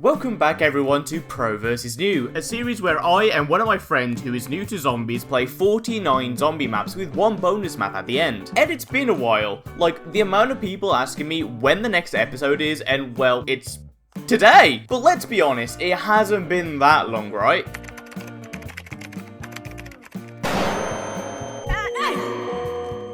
Welcome back everyone to Pro vs New, a series where I and one of my friends who is new to zombies play 49 zombie maps with one bonus map at the end. And it's been a while, like the amount of people asking me when the next episode is, and well, it's today! But let's be honest, it hasn't been that long, right?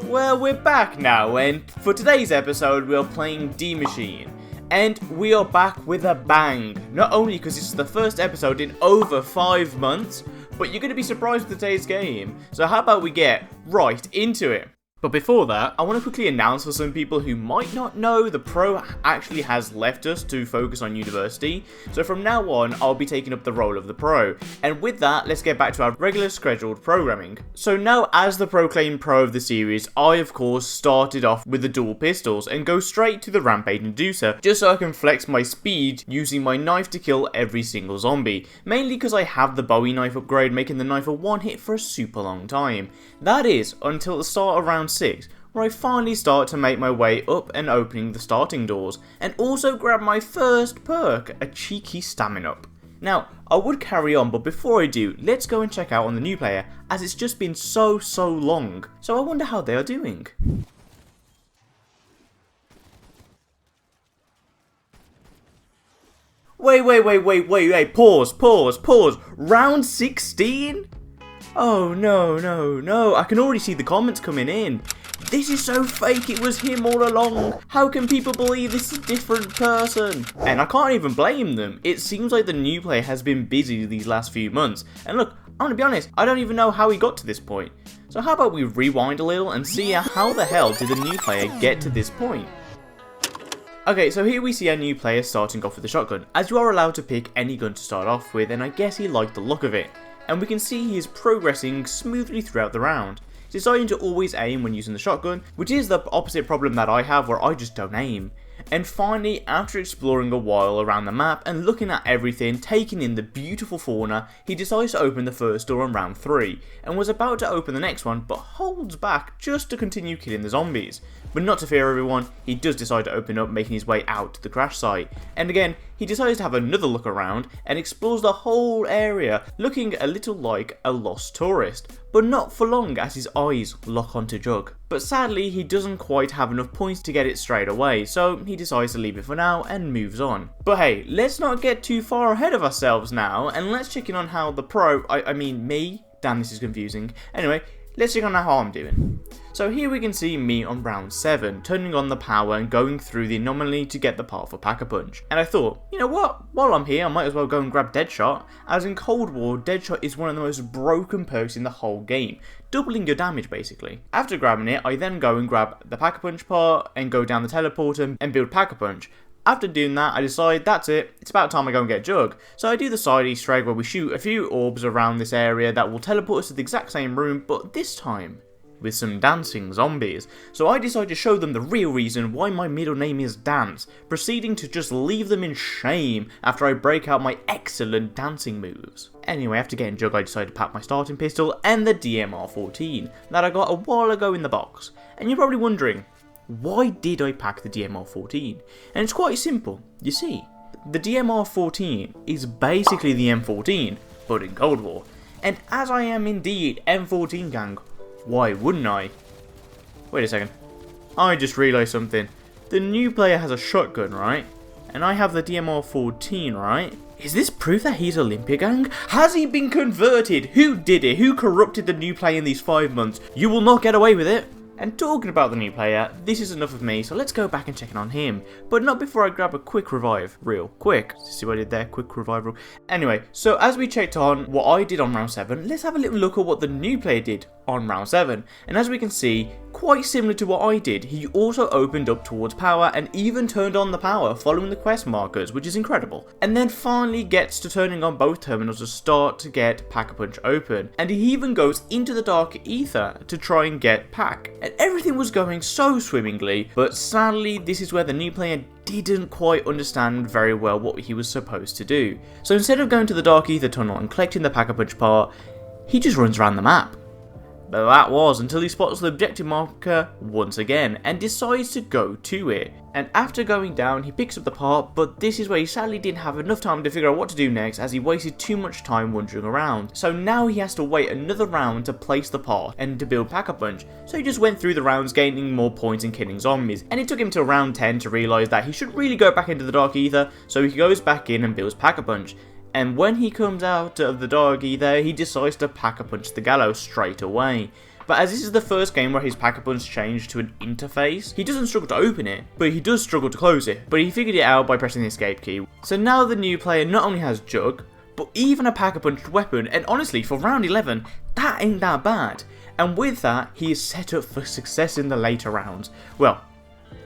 Well, we're back now, and for today's episode we are playing D-Machine. And we are back with a bang. Not only because it's the first episode in over 5 months, but you're going to be surprised with today's game. So how about we get right into it? But before that, I want to quickly announce for some people who might not know, the Pro actually has left us to focus on university. So from now on, I'll be taking up the role of the Pro. And with that, let's get back to our regular scheduled programming. So now, as the proclaimed Pro of the series, I of course started off with the dual pistols and go straight to the Rampage Inducer, just so I can flex my speed using my knife to kill every single zombie. Mainly because I have the Bowie knife upgrade, making the knife a one hit for a super long time. That is, until the start of round 6, where I finally start to make my way up and opening the starting doors, and also grab my first perk, a cheeky stamina up. Now, I would carry on, but before I do, let's go and check out on the new player, as it's just been so long, so I wonder how they are doing. Wait, pause, round 16? Oh no, I can already see the comments coming in. This is so fake, it was him all along. How can people believe this is a different person? And I can't even blame them. It seems like the new player has been busy these last few months. And look, I'm gonna be honest, I don't even know how he got to this point. So how about we rewind a little and see how the hell did the new player get to this point? Okay, so here we see our new player starting off with the shotgun, as you are allowed to pick any gun to start off with, and I guess he liked the look of it. And we can see he is progressing smoothly throughout the round, deciding to always aim when using the shotgun, which is the opposite problem that I have, where I just don't aim. And finally, after exploring a while around the map and looking at everything, taking in the beautiful fauna, he decides to open the first door on round 3, and was about to open the next one, but holds back just to continue killing the zombies. But not to fear everyone, he does decide to open up, making his way out to the crash site. And again, he decides to have another look around and explores the whole area, looking a little like a lost tourist. But not for long, as his eyes lock onto Jug. But sadly, he doesn't quite have enough points to get it straight away, so he decides to leave it for now and moves on. But hey, let's not get too far ahead of ourselves now, and let's check in on how the Pro, I mean me, damn this is confusing. Anyway, let's check on how I'm doing. So here we can see me on round 7, turning on the power and going through the anomaly to get the part for Pack-a-Punch. And I thought, you know what, while I'm here I might as well go and grab Deadshot, as in Cold War, Deadshot is one of the most broken perks in the whole game, doubling your damage basically. After grabbing it, I then go and grab the Pack-a-Punch part and go down the teleporter and build Pack-a-Punch. After doing that, I decide that's it, it's about time I go and get Jug. So I do the side Easter egg where we shoot a few orbs around this area that will teleport us to the exact same room, but this time with some dancing zombies. So I decide to show them the real reason why my middle name is Dance, proceeding to just leave them in shame after I break out my excellent dancing moves. Anyway, after getting Jug, I decide to pack my starting pistol and the DMR-14 that I got a while ago in the box. And you're probably wondering, why did I pack the DMR-14? And it's quite simple. You see, the DMR-14 is basically the M14, but in Cold War. And as I am indeed M14 gang, why wouldn't I? Wait a second. I just realised something. The new player has a shotgun, right? And I have the DMR-14, right? Is this proof that he's Olympia gang? Has he been converted? Who did it? Who corrupted the new player in these 5 months? You will not get away with it. And talking about the new player, this is enough of me, so let's go back and check in on him. But not before I grab a quick revive. Real quick. See what I did there? Quick revive. Anyway, so as we checked on what I did on round 7, let's have a little look at what the new player did on round 7. And as we can see, quite similar to what I did, he also opened up towards power and even turned on the power following the quest markers, which is incredible. And then finally gets to turning on both terminals to start to get Pack-a-Punch open. And he even goes into the Dark Ether to try and get Pack. And everything was going so swimmingly, but sadly this is where the new player didn't quite understand very well what he was supposed to do. So instead of going to the Dark Ether tunnel and collecting the Pack-a-Punch part, he just runs around the map. But that was until he spots the objective marker once again and decides to go to it. And after going down, he picks up the part, but this is where he sadly didn't have enough time to figure out what to do next, as he wasted too much time wandering around. So now he has to wait another round to place the part and to build Pack-a-Punch. So he just went through the rounds gaining more points and killing zombies, and it took him to round 10 to realise that he should really go back into the Dark Ether, so he goes back in and builds Pack-a-Punch. And when he comes out of the Dark Ether, he decides to Pack-a-Punch the gallows straight away. But as this is the first game where his Pack-a-Punch changed to an interface, he doesn't struggle to open it, but he does struggle to close it. But he figured it out by pressing the escape key. So now the new player not only has Jug, but even a Pack-a-Punch weapon, and honestly, for round 11, that ain't that bad. And with that, he is set up for success in the later rounds. Well,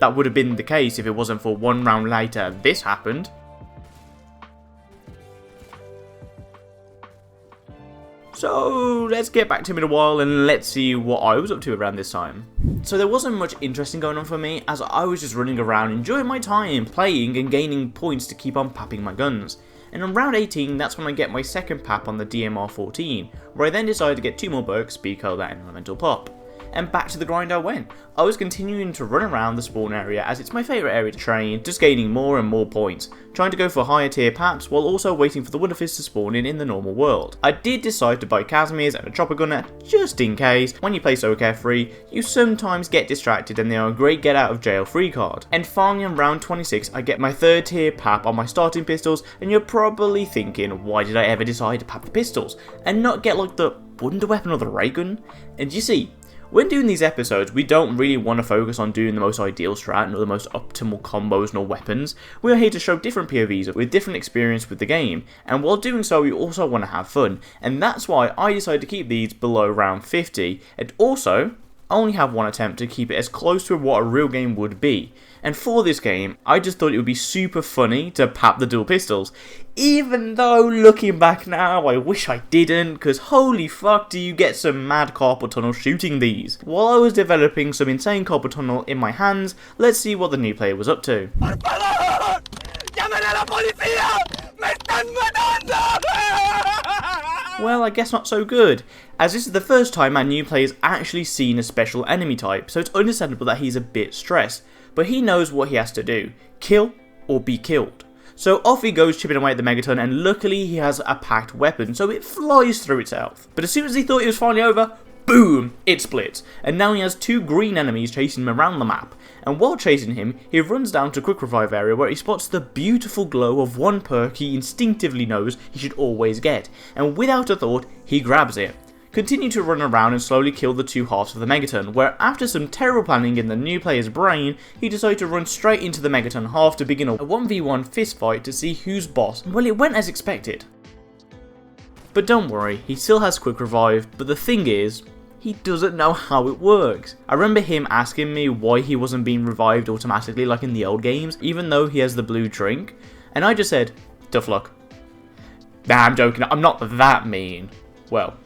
that would have been the case if it wasn't for one round later this happened. So let's get back to him in a while and let's see what I was up to around this time. So there wasn't much interesting going on for me, as I was just running around enjoying my time, playing and gaining points to keep on papping my guns. And on round 18, that's when I get my second pap on the DMR-14, where I then decide to get 2 more perks, Speed Cola and Elemental Pop. And back to the grind I went. I was continuing to run around the spawn area as it's my favourite area to train, just gaining more and more points, trying to go for higher tier paps while also waiting for the Wonderfizz to spawn in the normal world. I did decide to buy Casimirs and a chopper gunner just in case. When you play so carefree, you sometimes get distracted and they are a great get out of jail free card. And finally on round 26 I get my 3rd tier pap on my starting pistols, and you're probably thinking, why did I ever decide to pap the pistols and not get like the wonder weapon or the ray gun? And you see, when doing these episodes, we don't really want to focus on doing the most ideal strat or the most optimal combos nor weapons. We are here to show different POVs with different experience with the game, and while doing so we also want to have fun, and that's why I decided to keep these below round 50, and also only have one attempt to keep it as close to what a real game would be. And for this game, I just thought it would be super funny to pap the dual pistols. Even though, looking back now, I wish I didn't, because holy fuck do you get some mad carpal tunnel shooting these. While I was developing some insane carpal tunnel in my hands, let's see what the new player was up to. Well, I guess not so good, as this is the first time our new player's actually seen a special enemy type, so it's understandable that he's a bit stressed. But he knows what he has to do, kill or be killed. So off he goes chipping away at the Megaton, and luckily he has a packed weapon, so it flies through itself. But as soon as he thought it was finally over, boom, it splits, and now he has 2 green enemies chasing him around the map. And while chasing him, he runs down to Quick Revive area where he spots the beautiful glow of one perk he instinctively knows he should always get, and without a thought, he grabs it. Continue to run around and slowly kill the 2 halves of the Megaton, where after some terrible planning in the new player's brain, he decided to run straight into the Megaton half to begin a 1v1 fist fight to see who's boss. Well, it went as expected. But don't worry, he still has Quick Revive, but the thing is, he doesn't know how it works. I remember him asking me why he wasn't being revived automatically like in the old games, even though he has the blue drink, and I just said, tough luck. Nah, I'm joking, I'm not that mean. Well,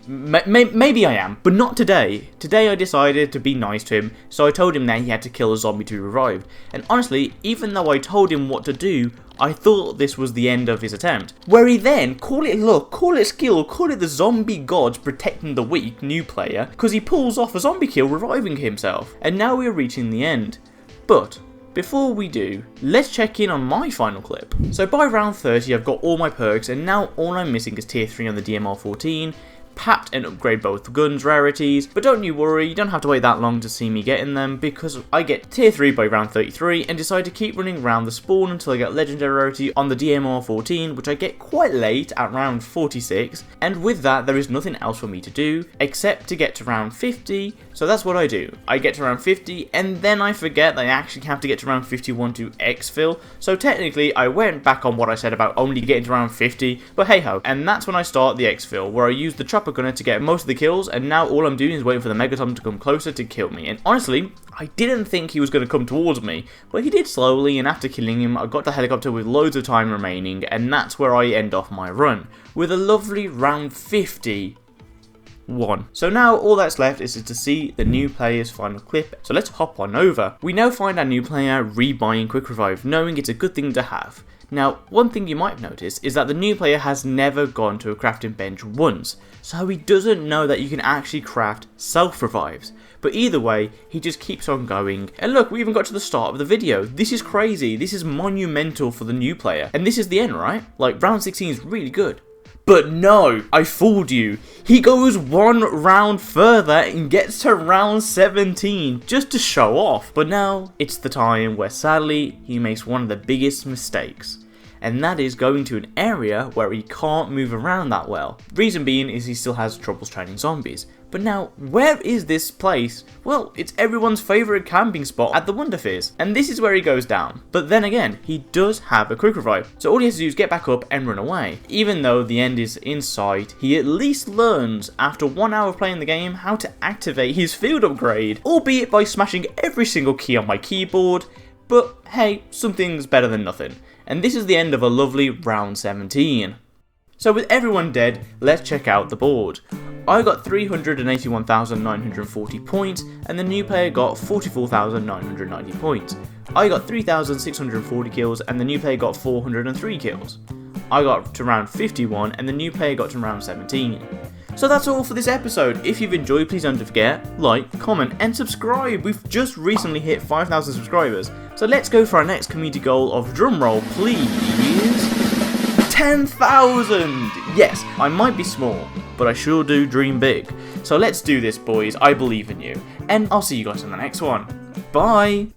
maybe I am, but not today. Today I decided to be nice to him, so I told him that he had to kill a zombie to be revived. And honestly, even though I told him what to do, I thought this was the end of his attempt. Where he then, call it luck, call it skill, call it the zombie gods protecting the weak new player, because he pulls off a zombie kill reviving himself. And now we are reaching the end. But before we do, let's check in on my final clip. So by round 30 I've got all my perks, and now all I'm missing is tier 3 on the DMR-14, papped and upgrade both guns rarities, but don't you worry, you don't have to wait that long to see me getting them, because I get tier 3 by round 33 and decide to keep running around the spawn until I get legendary rarity on the DMR-14, which I get quite late at round 46, and with that there is nothing else for me to do except to get to round 50, so that's what I do. I get to round 50 and then I forget that I actually have to get to round 51 to exfil, so technically I went back on what I said about only getting to round 50, but hey ho, and that's when I start the exfil, where I use the chopper gunner to get most of the kills, and now all I'm doing is waiting for the Megaton to come closer to kill me. And honestly, I didn't think he was going to come towards me, but he did slowly, and after killing him I got the helicopter with loads of time remaining, and that's where I end off my run, with a lovely round 50 1. So now all that's left is to see the new player's final clip. So let's hop on over. We now find our new player rebuying Quick Revive, knowing it's a good thing to have. Now, one thing you might have noticed is that the new player has never gone to a crafting bench once, so he doesn't know that you can actually craft self-revives. But either way, he just keeps on going. And look, we even got to the start of the video. This is crazy, this is monumental for the new player. And this is the end, right? Like, round 16 is really good. But no, I fooled you. He goes one round further and gets to round 17 just to show off. But now it's the time where sadly he makes one of the biggest mistakes. And that is going to an area where he can't move around that well. Reason being is he still has troubles training zombies. But now, where is this place? Well, it's everyone's favourite camping spot at the Wonder Fizz. And this is where he goes down. But then again, he does have a quick revive. So all he has to do is get back up and run away. Even though the end is in sight, he at least learns after 1 hour of playing the game how to activate his field upgrade. Albeit by smashing every single key on my keyboard. But hey, something's better than nothing. And this is the end of a lovely round 17. So with everyone dead, let's check out the board. I got 381,940 points, and the new player got 44,990 points. I got 3,640 kills, and the new player got 403 kills. I got to round 51, and the new player got to round 17. So that's all for this episode. If you've enjoyed, please don't forget, like, comment, and subscribe. We've just recently hit 5,000 subscribers. So let's go for our next community goal of, drumroll please, 10,000! Yes, I might be small, but I sure do dream big. So let's do this, boys. I believe in you. And I'll see you guys in the next one. Bye!